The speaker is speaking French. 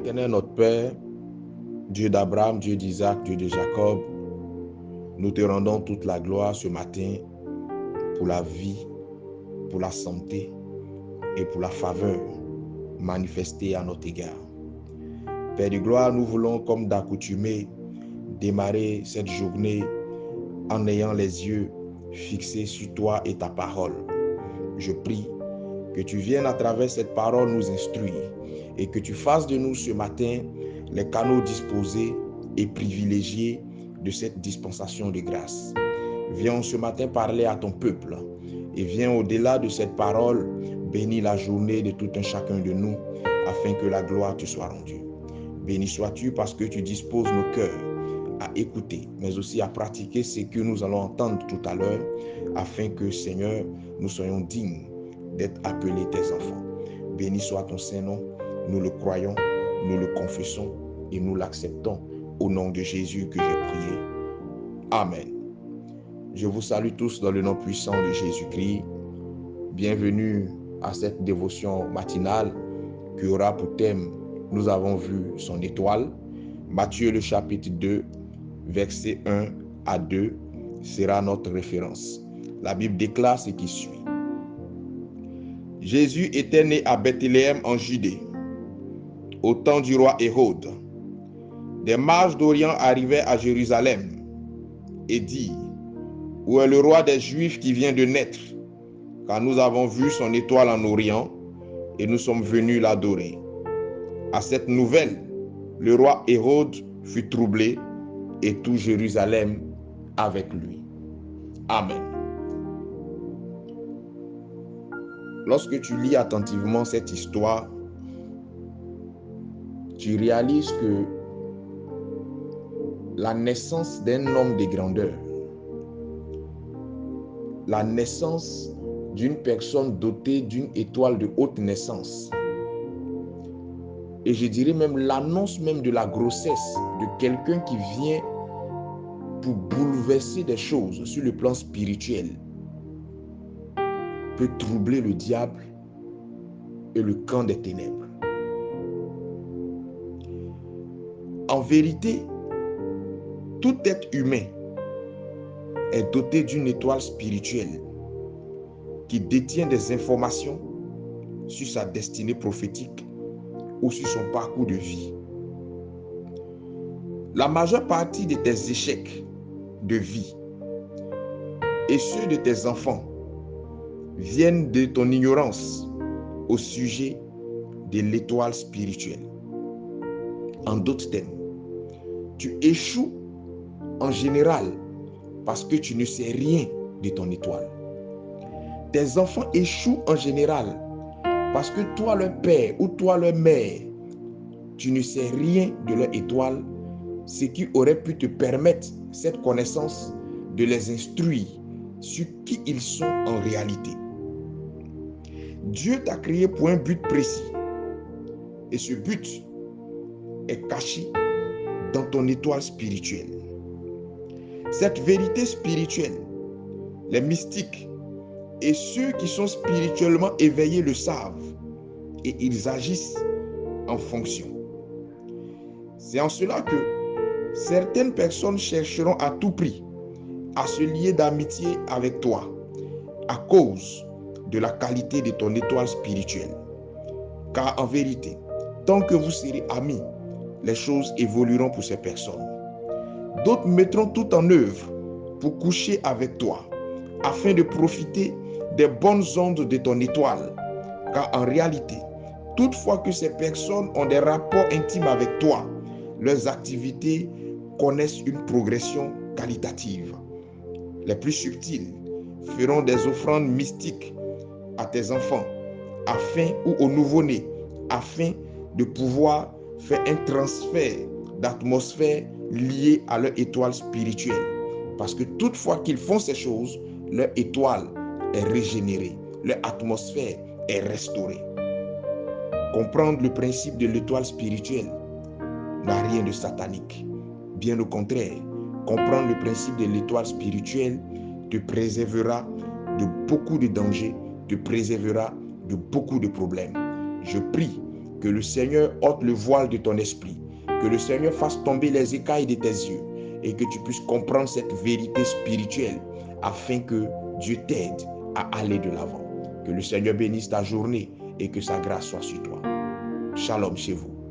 Éternel notre Père, Dieu d'Abraham, Dieu d'Isaac, Dieu de Jacob, nous te rendons toute la gloire ce matin pour la vie, pour la santé et pour la faveur manifestée à notre égard. Père de gloire, nous voulons, comme d'accoutumé, démarrer cette journée en ayant les yeux fixés sur toi et ta parole. Je prie que tu viennes à travers cette parole nous instruire et que tu fasses de nous ce matin les canaux disposés et privilégiés de cette dispensation de grâce. Viens ce matin parler à ton peuple et viens au-delà de cette parole bénir la journée de tout un chacun de nous afin que la gloire te soit rendue. Béni sois-tu parce que tu disposes nos cœurs à écouter, mais aussi à pratiquer ce que nous allons entendre tout à l'heure, afin que, Seigneur, nous soyons dignes d'être appelés tes enfants. Béni soit ton Saint-Nom, nous le croyons, nous le confessons et nous l'acceptons au nom de Jésus que j'ai prié. Amen. Je vous salue tous dans le nom puissant de Jésus-Christ. Bienvenue à cette dévotion matinale qui aura pour thème « Nous avons vu son étoile ». Matthieu le chapitre 2, verset 1 à 2 sera notre référence. La Bible déclare ce qui suit. Jésus était né à Bethléem en Judée, au temps du roi Hérode. Des mages d'Orient arrivaient à Jérusalem et dirent: où est le roi des Juifs qui vient de naître? Car nous avons vu son étoile en Orient et nous sommes venus l'adorer. À cette nouvelle, le roi Hérode fut troublé et tout Jérusalem avec lui. Amen. Lorsque tu lis attentivement cette histoire, tu réalises que la naissance d'un homme de grandeur, la naissance d'une personne dotée d'une étoile de haute naissance, et je dirais même l'annonce même de la grossesse de quelqu'un qui vient pour bouleverser des choses sur le plan spirituel, peut troubler le diable et le camp des ténèbres. En vérité, tout être humain est doté d'une étoile spirituelle qui détient des informations sur sa destinée prophétique ou sur son parcours de vie. La majeure partie de tes échecs de vie et ceux de tes enfants viennent de ton ignorance au sujet de l'étoile spirituelle. En d'autres termes, tu échoues en général parce que tu ne sais rien de ton étoile. Tes enfants échouent en général parce que toi, leur père ou toi, leur mère, tu ne sais rien de leur étoile, ce qui aurait pu te permettre cette connaissance de les instruire sur qui ils sont en réalité. Dieu t'a créé pour un but précis et ce but est caché dans ton étoile spirituelle. Cette vérité spirituelle, les mystiques et ceux qui sont spirituellement éveillés le savent et ils agissent en fonction. C'est en cela que certaines personnes chercheront à tout prix à se lier d'amitié avec toi à cause de la qualité de ton étoile spirituelle. Car en vérité, tant que vous serez amis, les choses évolueront pour ces personnes. D'autres mettront tout en œuvre pour coucher avec toi afin de profiter des bonnes ondes de ton étoile. Car en réalité, toutefois que ces personnes ont des rapports intimes avec toi, leurs activités connaissent une progression qualitative. Les plus subtils feront des offrandes mystiques à tes enfants ou aux nouveau-nés afin de pouvoir faire un transfert d'atmosphère lié à leur étoile spirituelle. Parce que toutefois qu'ils font ces choses, leur étoile est régénérée, leur atmosphère est restaurée. Comprendre le principe de l'étoile spirituelle n'a rien de satanique. Bien au contraire, comprendre le principe de l'étoile spirituelle te préservera de beaucoup de dangers, te préservera de beaucoup de problèmes. Je prie Que le Seigneur ôte le voile de ton esprit. Que le Seigneur fasse tomber les écailles de tes yeux et que tu puisses comprendre cette vérité spirituelle afin que Dieu t'aide à aller de l'avant. Que le Seigneur bénisse ta journée et que sa grâce soit sur toi. Shalom chez vous.